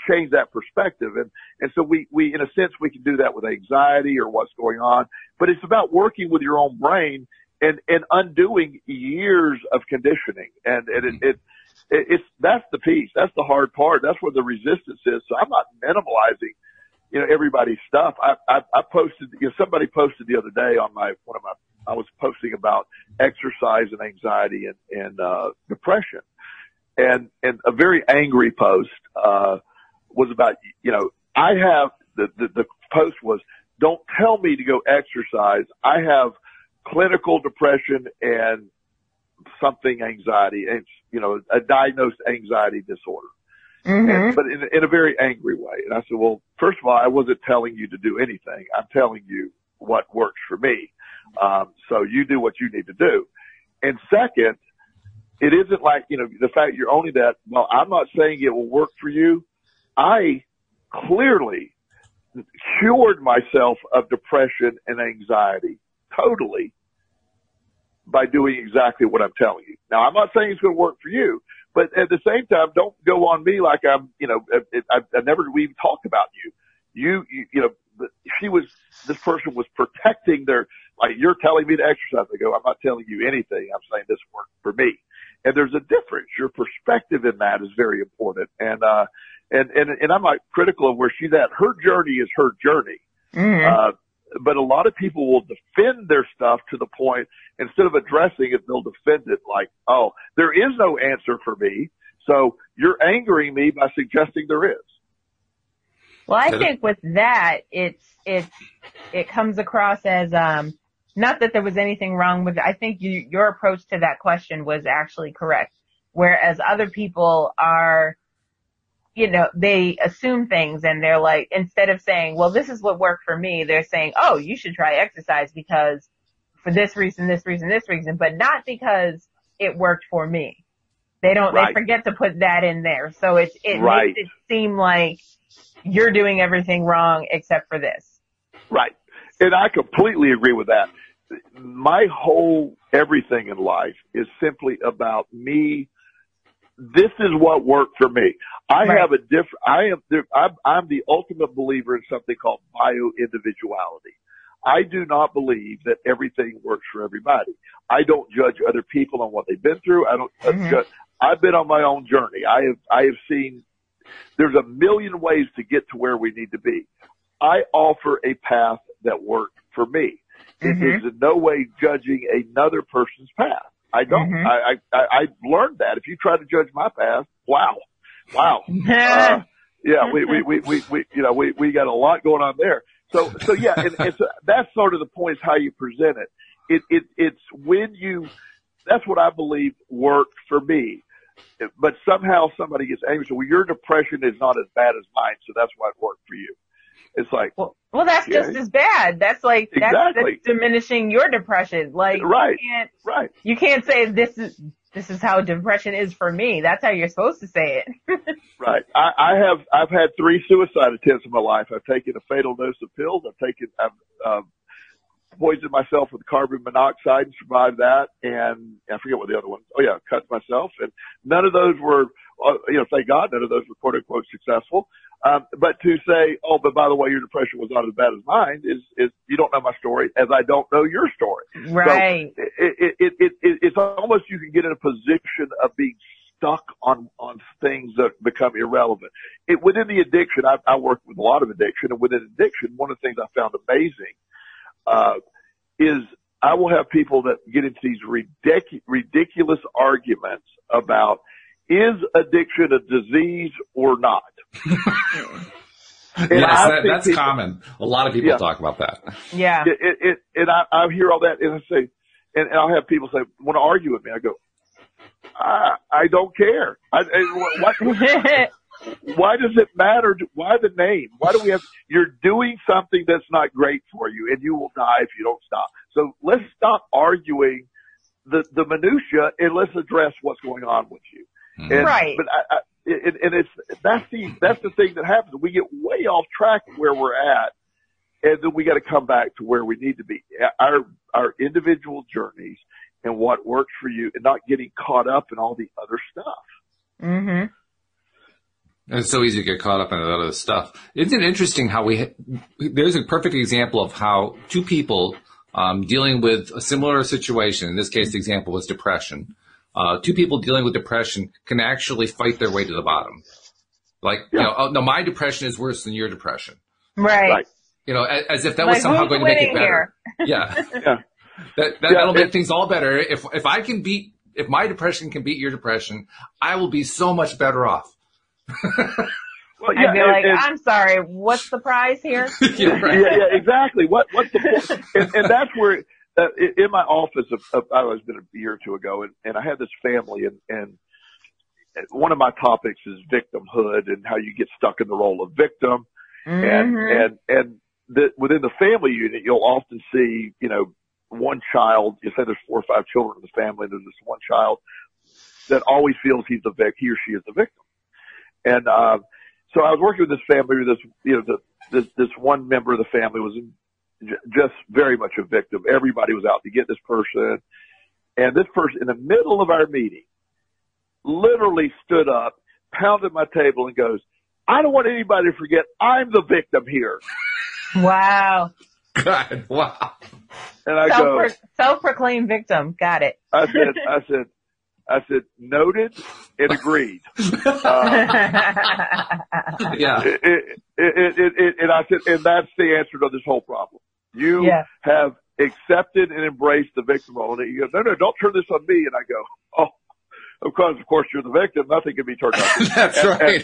change that perspective. And so we, in a sense, we can do that with anxiety or what's going on, but it's about working with your own brain and undoing years of conditioning. And that's the piece. That's the hard part. That's where the resistance is. So I'm not minimalizing, everybody's stuff. I posted, somebody posted the other day on I was posting about exercise and anxiety and depression. And a very angry post, was about, I have, the post was, don't tell me to go exercise. I have clinical depression and something anxiety, and, a diagnosed anxiety disorder. But in a very angry way. And I said, well, first of all, I wasn't telling you to do anything. I'm telling you what works for me. So you do what you need to do. And second, it isn't like, the fact you're owning that. Well, I'm not saying it will work for you. I clearly cured myself of depression and anxiety totally by doing exactly what I'm telling you. Now, I'm not saying it's going to work for you, but at the same time, don't go on me like I'm, I never even talked about you. This person was protecting you're telling me to exercise. I go, I'm not telling you anything. I'm saying this worked for me. And there's a difference. Your perspective in that is very important. And I'm not critical of where she's at. Her journey is her journey. But a lot of people will defend their stuff to the point, instead of addressing it, they'll defend it like, oh, there is no answer for me. So you're angering me by suggesting there is. Well, I think with that, it comes across as, not that there was anything wrong with it. I think your approach to that question was actually correct. Whereas other people are they assume things, and they're like, instead of saying, well, this is what worked for me, they're saying, oh, you should try exercise because for this reason, this reason, this reason, but not because it worked for me. They forget to put that in there. So it makes it seem like you're doing everything wrong except for this. Right. And I completely agree with that. My whole everything in life is simply about me. This is what worked for me. I'm the ultimate believer in something called bio-individuality. I do not believe that everything works for everybody. I don't judge other people on what they've been through. I don't judge. I've been on my own journey. I have seen there's a million ways to get to where we need to be. I offer a path that worked for me. It is in no way judging another person's path. I don't. I learned that. If you try to judge my path, wow. Yeah, we got a lot going on there. So yeah, and so that's sort of the point, is how you present it. It's when that's what I believe worked for me. But somehow somebody gets angry. So, well, your depression is not as bad as mine, so that's why it worked for you. It's like, well, that's just as bad. That's like, that's diminishing your depression. Like, you can't say this is how depression is for me. That's how you're supposed to say it. Right. I've had 3 suicide attempts in my life. I've taken a fatal dose of pills. I've poisoned myself with carbon monoxide and survived that. And I forget what the other one. Oh yeah, cut myself. And none of those were, thank God, none of those were quote unquote successful. But to say, oh, but by the way, your depression was not as bad as mine is you don't know my story, as I don't know your story. Right. So it's almost, you can get in a position of being stuck on things that become irrelevant. Within the addiction, I work with a lot of addiction, and within addiction, one of the things I found amazing is I will have people that get into these ridiculous arguments about, is addiction a disease or not? Yes, that's common. A lot of people talk about that. Yeah. And I hear all that, and I say, and I'll have people say, want to argue with me. I go, I don't care. Why does it matter? Why the name? Why do we have, you're doing something that's not great for you, and you will die if you don't stop. So let's stop arguing the minutia, and let's address what's going on with you. And, right. But that's the thing that happens. We get way off track where we're at, and then we got to come back to where we need to be. Our individual journeys and what works for you, and not getting caught up in all the other stuff. Mm-hmm. It's so easy to get caught up in that other stuff. Isn't it interesting how there's a perfect example of how 2 people dealing with a similar situation, in this case the example was depression, 2 people dealing with depression can actually fight their way to the bottom. Like, oh, no, my depression is worse than your depression. Right. As if that was somehow going to make it better. Yeah. That'll make things all better. If my depression can beat your depression, I will be so much better off. Well, I'd be like, I'm sorry, what's the prize here? Yeah, exactly. What's the point? And that's where, in my office, I was been a year or 2 ago, and I had this family, and one of my topics is victimhood and how you get stuck in the role of victim. And within the family unit, you'll often see, one child, you say there's 4 or 5 children in the family, and there's this one child that always feels he or she is the victim. And, so I was working with this family, this one member of the family was just very much a victim. Everybody was out to get this person. And this person, in the middle of our meeting, literally stood up, pounded my table, and goes, I don't want anybody to forget I'm the victim here. Wow. God, wow. And I self-proclaimed victim. Got it. I said, noted and agreed. Yeah. And I said, and that's the answer to this whole problem. You have accepted and embraced the victim role. And you go, no, don't turn this on me. And I go, oh, of course, you're the victim. Nothing can be turned on you. That's right.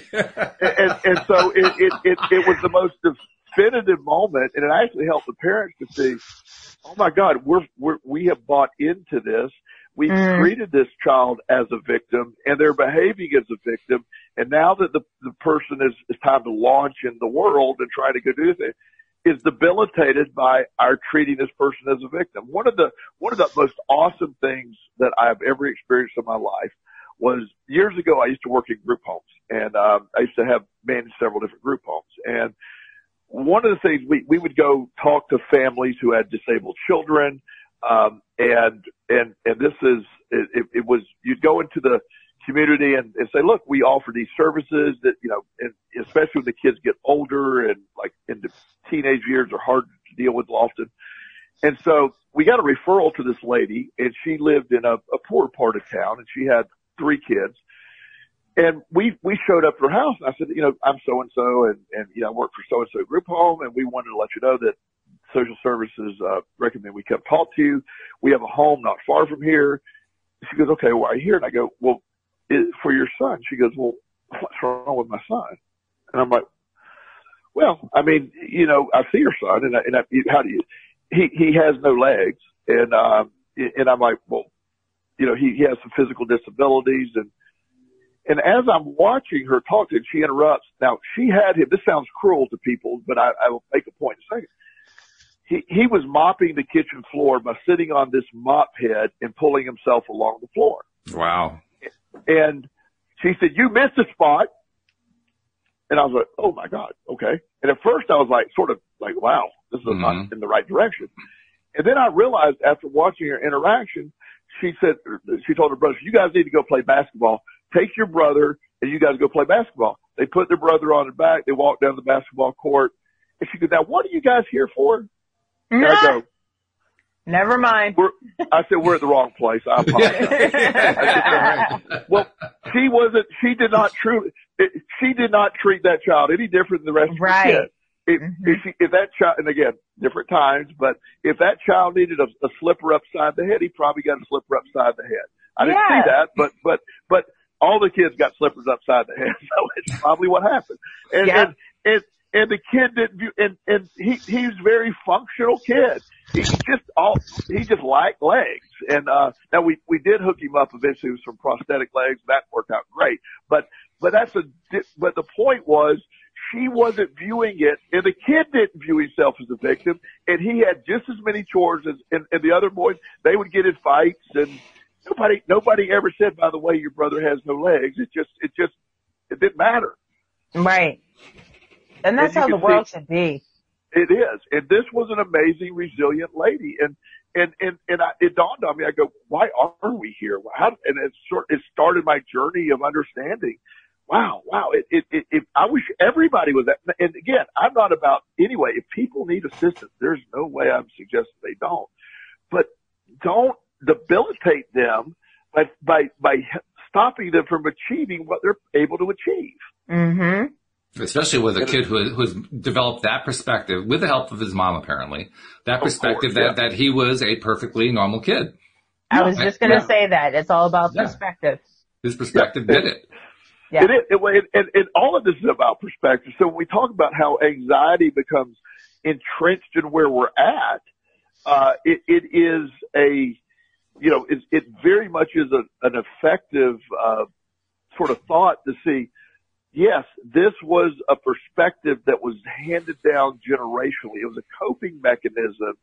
And so it was the most definitive moment, and it actually helped the parents to see, oh my God, we have bought into this. We treated this child as a victim, and they're behaving as a victim. And now that the person is time to launch in the world and try to go do this, is debilitated by our treating this person as a victim. One of the most awesome things that I've ever experienced in my life was years ago. I used to work in group homes, and I used to have managed several different group homes. And one of the things we would go talk to families who had disabled children. And this is, it was, you'd go into the community and say, look, we offer these services that, you know, and especially when the kids get older and like into teenage years are hard to deal with often. And so we got a referral to this lady, and she lived in a poor part of town, and she had 3 kids. And we showed up to her house, and I said, you know, I'm so-and-so, and, you know, I work for so-and-so group home, and we wanted to let you know that social services recommend we come talk to you. We have a home not far from here. She goes, okay, why are you here? And I go, well, for your son. She goes, well, what's wrong with my son? And I'm like, well, I mean, you know, I see your son, and how do you? He has no legs, and I'm like, well, you know, he has some physical disabilities, and as I'm watching her talk to him, she interrupts. Now, she had him. This sounds cruel to people, but I will make a point in a second. He was mopping the kitchen floor by sitting on this mop head and pulling himself along the floor. Wow. And she said, you missed a spot. And I was like, oh my God. Okay. And at first I was like, sort of like, wow, this is not in the right direction. And then I realized after watching her interaction, she told her brothers, you guys need to go play basketball. Take your brother and you guys go play basketball. They put their brother on their back. They walked down the basketball court. And she goes, now what are you guys here for? And I go, never mind. I said, we're at the wrong place. I apologize. I said, well, she did not treat that child any different than the rest of the kids. If that child, and again, different times, but if that child needed a slipper upside the head, he probably got a slipper upside the head. I didn't see that, but all the kids got slippers upside the head, so it's probably what happened. And the kid didn't view, and he's a very functional kid. He just lacked legs. And, now we did hook him up eventually with some prosthetic legs. That worked out great. But the point was she wasn't viewing it, and the kid didn't view himself as a victim, and he had just as many chores as, and the other boys, they would get in fights, and nobody ever said, by the way, your brother has no legs. It didn't matter. Right. And that's how the world should be. It is. And this was an amazing, resilient lady. And it dawned on me, I go, why are we here? And it started my journey of understanding. Wow. I wish everybody was that. And again, I'm not about, anyway, if people need assistance, there's no way I'm suggesting they don't. But don't debilitate them by stopping them from achieving what they're able to achieve. Mm-hmm. Especially with a kid who's developed that perspective, with the help of his mom apparently, that perspective that he was a perfectly normal kid. I was just going to say that. It's all about perspective. His perspective did it. Yeah. And all of this is about perspective. So when we talk about how anxiety becomes entrenched in where we're at, it is it very much is an effective, sort of thought to see, yes, this was a perspective that was handed down generationally. It was a coping mechanism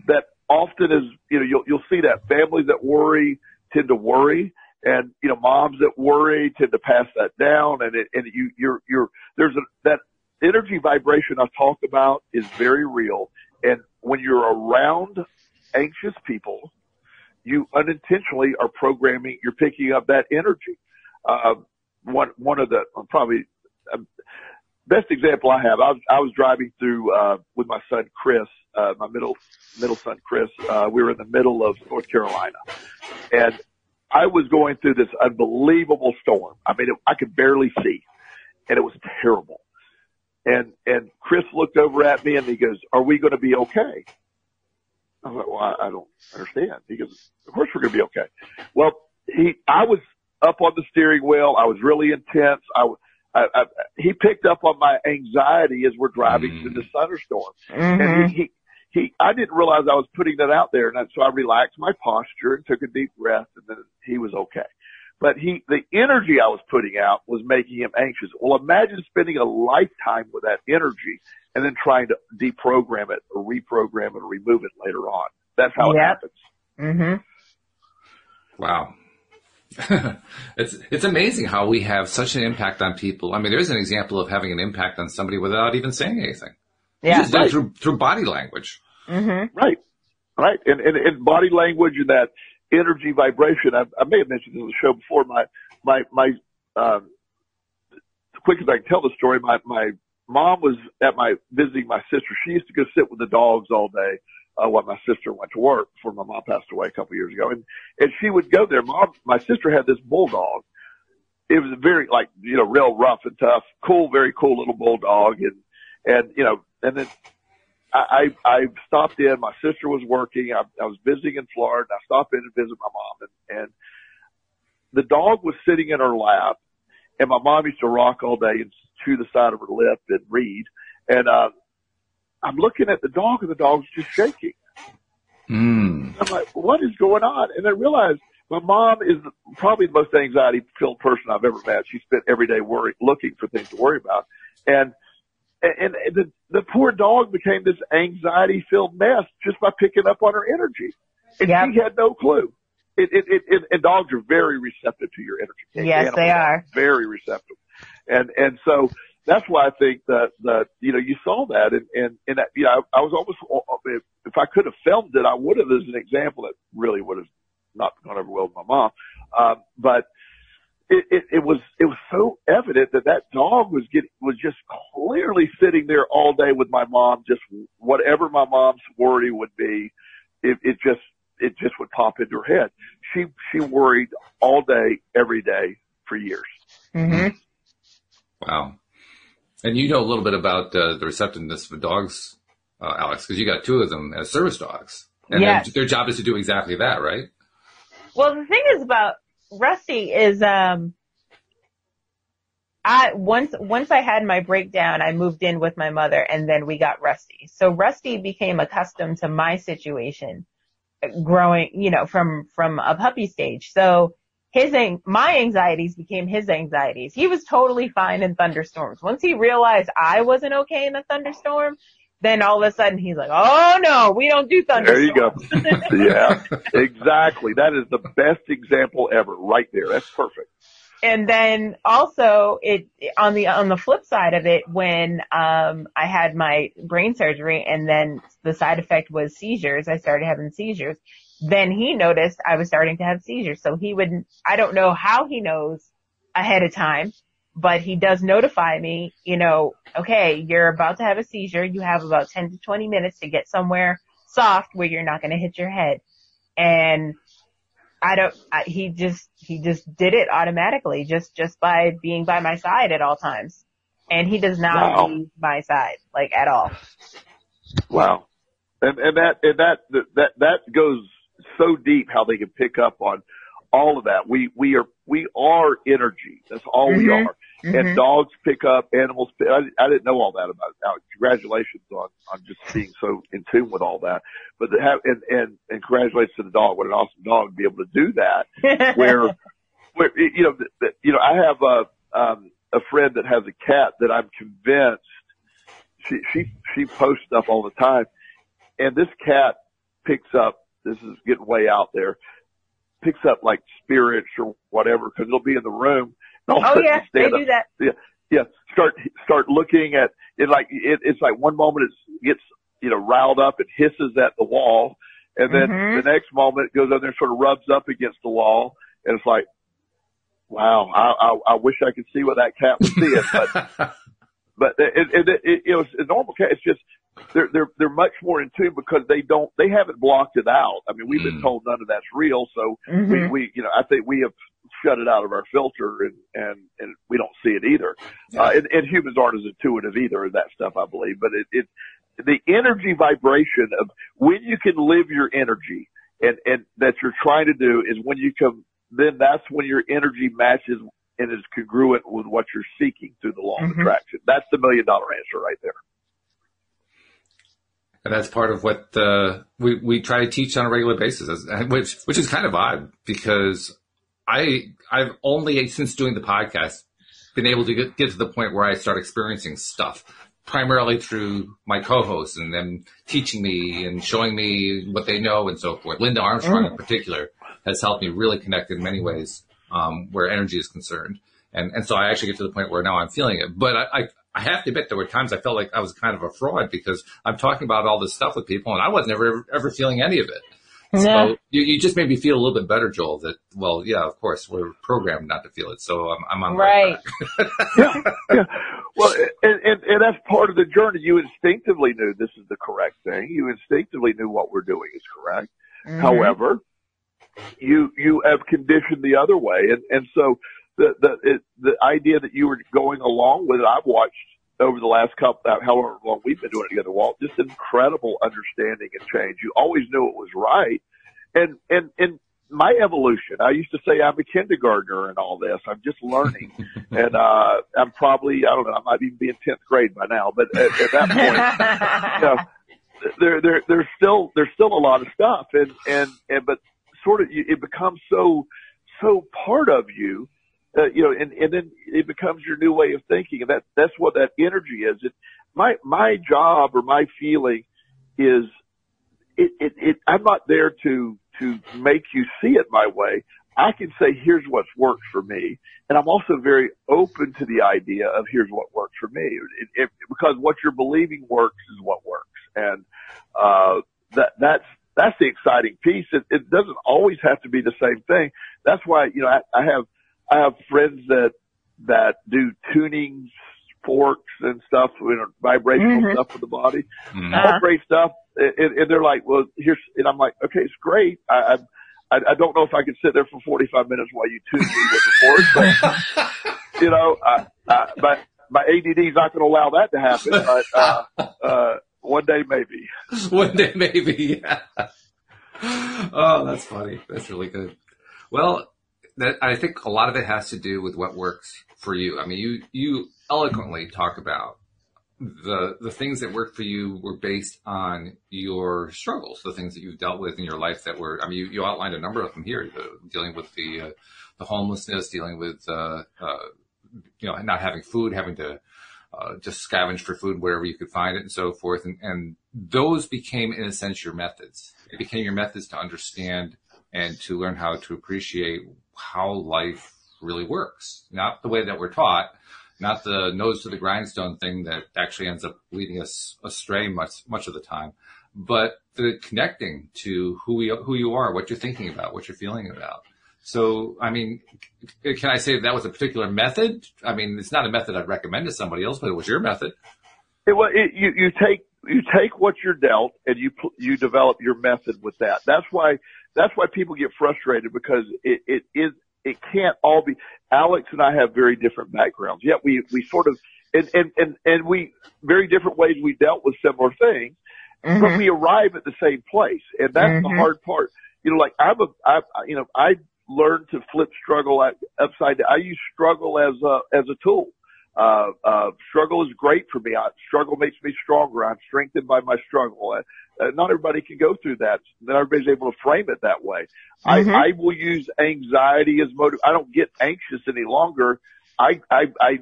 that often is, you'll see that families that worry tend to worry, and, moms that worry tend to pass that down. And that energy vibration I talk about is very real. And when you're around anxious people, you unintentionally are you're picking up that energy. One of the probably best example I have, I was driving through with my son Chris, my middle son Chris. We were in the middle of North Carolina, and I was going through this unbelievable storm. I mean, I could barely see, and it was terrible. And Chris looked over at me and he goes, "Are we going to be okay?" I was like, "Well, I don't understand." He goes, "Of course we're going to be okay." Well, I was up on the steering wheel. I was really intense. He picked up on my anxiety as we're driving through the thunderstorm. Mm-hmm. And I didn't realize I was putting that out there. And so I relaxed my posture and took a deep breath, and then he was okay. But the energy I was putting out was making him anxious. Well, imagine spending a lifetime with that energy and then trying to deprogram it or reprogram it or remove it later on. That's how it happens. Mm-hmm. Wow. It's amazing how we have such an impact on people. I mean, there's an example of having an impact on somebody without even saying anything. Yeah. You just do it through body language. Mm-hmm. Right. And body language and that energy vibration. I may have mentioned this on the show before. Quick as I can tell the story, my mom was visiting my sister. She used to go sit with the dogs all day, while my sister went to work before my mom passed away a couple of years ago. And she would go there. My sister had this bulldog. It was very real rough and tough, very cool little bulldog. And then I stopped in. My sister was working. I was visiting in Florida. I stopped in to visit my mom, and the dog was sitting in her lap, and my mom used to rock all day and chew the side of her lip and read. And I'm looking at the dog, and the dog's just shaking. I'm like, what is going on? And I realized my mom is probably the most anxiety-filled person I've ever met. She spent every day looking for things to worry about. And the poor dog became this anxiety-filled mess just by picking up on her energy. And she had no clue. And dogs are very receptive to your energy. Yes, they are. Very receptive. And so that's why I think that you saw that. And that, I was almost, if I could have filmed it, I would have as an example. That really would have not gone over well with my mom. But it was so evident that dog was just clearly sitting there all day with my mom, just whatever my mom's worry would be, it just would pop into her head. She worried all day, every day for years. Mm-hmm. Wow. And you know a little bit about the receptiveness of dogs, Alyx, because you got two of them as service dogs. And their job is to do exactly that, right? Well, the thing is about Rusty is, once I had my breakdown, I moved in with my mother, and then we got Rusty. So Rusty became accustomed to my situation, growing, from a puppy stage. So my anxieties became his anxieties. He was totally fine in thunderstorms. Once he realized I wasn't okay in a thunderstorm, then all of a sudden he's like, oh no, we don't do thunderstorms. There you go. Yeah, exactly. That is the best example ever right there. That's perfect. And then also on the flip side of it, when, I had my brain surgery and then the side effect was seizures, I started having seizures. Then he noticed I was starting to have seizures. So I don't know how he knows ahead of time, but he does notify me, okay, you're about to have a seizure. You have about 10 to 20 minutes to get somewhere soft where you're not going to hit your head. And he just did it automatically just by being by my side at all times. And he does not leave my side, at all. Wow. And that goes so deep how they can pick up on all of that. We are energy. That's all we are. Mm-hmm. And dogs pick up, animals pick, I didn't know all that about it. Now, congratulations on just being so in tune with all that. But and congratulations to the dog. What an awesome dog to be able to do that. where I have a friend that has a cat that I'm convinced she posts stuff all the time. And this cat picks up, this is getting way out there, picks up like spirits or whatever, because it'll be in the room. Oh yeah, they do that. Yeah. Start looking at it it's like one moment it gets, riled up and hisses at the wall. And then the next moment it goes over there and sort of rubs up against the wall. And it's like, wow, I wish I could see what that cat was seeing. But it's a normal cat. It's just, they're much more in tune because they haven't blocked it out. I mean, we've been told none of that's real. So we I think we have shut it out of our filter and we don't see it either. And humans aren't as intuitive either of that stuff, I believe. But the energy vibration of when you can live your energy and that you're trying to do is when you then that's when your energy matches and is congruent with what you're seeking through the law of attraction. That's the $1 million answer right there. And that's part of what we try to teach on a regular basis, which is kind of odd because I've only, since doing the podcast, been able to get to the point where I start experiencing stuff, primarily through my co-hosts and them teaching me and showing me what they know and so forth. Linda Armstrong in particular has helped me really connect in many ways where energy is concerned. And so I actually get to the point where now I'm feeling it. But I have to admit there were times I felt like I was kind of a fraud because I'm talking about all this stuff with people and I wasn't ever feeling any of it. Yeah. So you just made me feel a little bit better, Joel, that, well, yeah, of course, we're programmed not to feel it. So I'm on the right track. Yeah. Well, and that's part of the journey. You instinctively knew this is the correct thing. You instinctively knew what we're doing is correct. Mm-hmm. However, you have conditioned the other way. And so the idea that you were going along with it, I've watched over the last however long we've been doing it together, Walt, just incredible understanding and change. You always knew it was right. And my evolution, I used to say I'm a kindergartner and all this. I'm just learning. And, I'm probably, I don't know, I might even be in 10th grade by now, but at that point, you know, there's still a lot of stuff. But sort of, it becomes so part of you. You know, and then it becomes your new way of thinking, and that's what that energy is. My job or my feeling is, I'm not there to make you see it my way. I can say, here's what's worked for me. And I'm also very open to the idea of here's what works for me. Because what you're believing works is what works. And, that's the exciting piece. It doesn't always have to be the same thing. That's why, you know, I have friends that do tuning forks and stuff, you know, vibrational stuff for the body, all great stuff. And they're like, well, and I'm like, okay, it's great. I don't know if I could sit there for 45 minutes while you tune me with the fork, but, you know, my ADD is not going to allow that to happen, but, one day maybe. One day maybe, yeah. Oh, that's funny. That's really good. Well, I think a lot of it has to do with what works for you. I mean, you eloquently talk about the things that work for you were based on your struggles, the things that you've dealt with in your life that were, I mean, you outlined a number of them here, dealing with the homelessness, dealing with, you know, not having food, having to, just scavenge for food wherever you could find it and so forth. And those became, in a sense, your methods. It became your methods to understand and to learn how to appreciate how life really works. Not the way that we're taught, not the nose to the grindstone thing that actually ends up leading us astray much of the time, but the connecting to who you are, what you're thinking about, what you're feeling about. So, I mean, can I say that was a particular method? I mean, it's not a method I'd recommend to somebody else, but it was your method. You take what you're dealt and you develop your method with that. That's why people get frustrated, because it can't all be. Alyx and I have very different backgrounds, yet we sort of, and we, very different ways we dealt with similar things, but we arrive at the same place. And that's the hard part. You know, like I learned to flip struggle upside down. I use struggle as a tool. Struggle is great for me. Struggle makes me stronger. I'm strengthened by my struggle. Not everybody can go through that. Not everybody's able to frame it that way. I will use anxiety as motive. I don't get anxious any longer. I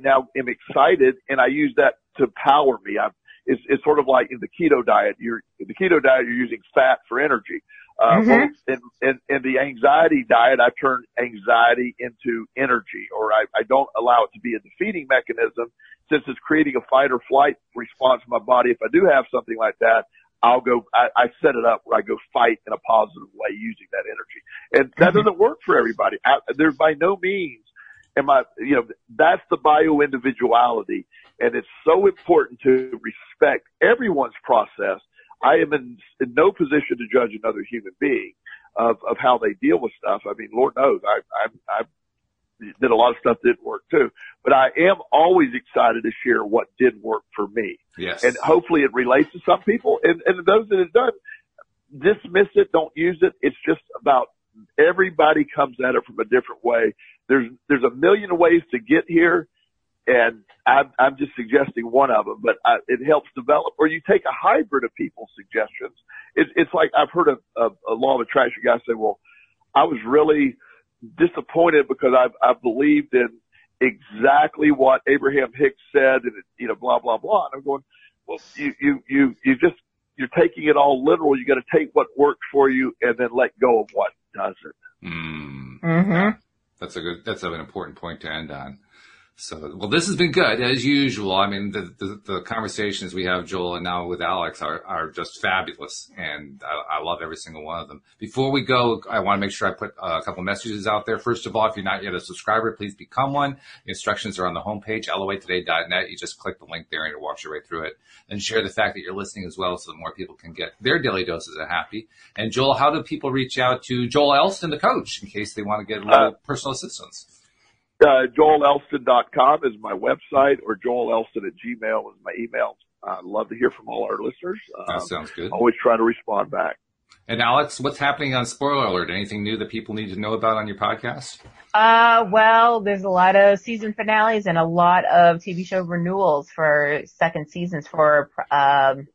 now am excited, and I use that to power me. It's sort of like in the keto diet. You're using fat for energy. Well, in the anxiety diet, I turn anxiety into energy, or I don't allow it to be a defeating mechanism, since it's creating a fight or flight response in my body. If I do have something like that, I set it up where I go fight in a positive way using that energy. And that doesn't work for everybody. There's by no means that's the bio-individuality. And it's so important to respect everyone's process. I am in no position to judge another human being of how they deal with stuff. I mean, Lord knows I did a lot of stuff that didn't work too, but I am always excited to share what did work for me. Yes. And hopefully it relates to some people, and those that it doesn't, dismiss it, don't use it. It's just about everybody comes at it from a different way. There's a million ways to get here. And I'm just suggesting one of them, but it helps develop. Or you take a hybrid of people's suggestions. It's like I've heard a law of attraction guy say, well, I was really disappointed because I believed in exactly what Abraham Hicks said and, you know, blah, blah, blah. And I'm going, well, you're taking it all literal. You got to take what works for you and then let go of what doesn't. Mm-hmm. That's an important point to end on. So, well, this has been good as usual. I mean, the conversations we have, Joel, and now with Alyx are just fabulous. And I love every single one of them. Before we go, I want to make sure I put a couple messages out there. First of all, if you're not yet a subscriber, please become one. The instructions are on the homepage, loatoday.net. You just click the link there and it walks you right through it. And share the fact that you're listening as well so that more people can get their daily doses of happy. And Joel, how do people reach out to Joel Elston, the coach, in case they want to get a little personal assistance? JoelElston.com is my website, or JoelElston@gmail is my email. I'd love to hear from all our listeners. That sounds good. Always try to respond back. And Alyx, what's happening on Spoiler Alert? Anything new that people need to know about on your podcast? Well, there's a lot of season finales and a lot of TV show renewals for second seasons for, what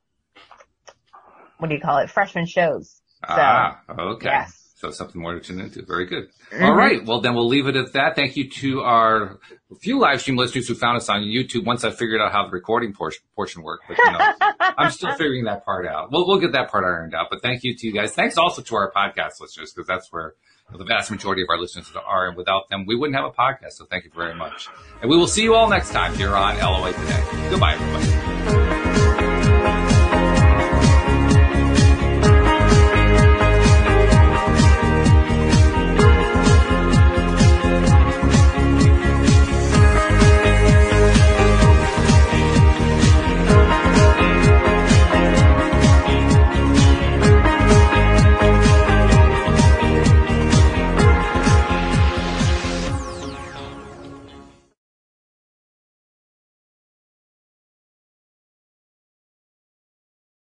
do you call it? Freshman shows. So, okay. Yes. So something more to tune into. Very good. Mm-hmm. All right. Well, then we'll leave it at that. Thank you to our few live stream listeners who found us on YouTube once I figured out how the recording portion worked. But, you know, I'm still figuring that part out. We'll get that part ironed out. But thank you to you guys. Thanks also to our podcast listeners, because that's where the vast majority of our listeners are. And without them, we wouldn't have a podcast. So thank you very much. And we will see you all next time here on LOA Today. Goodbye, everybody.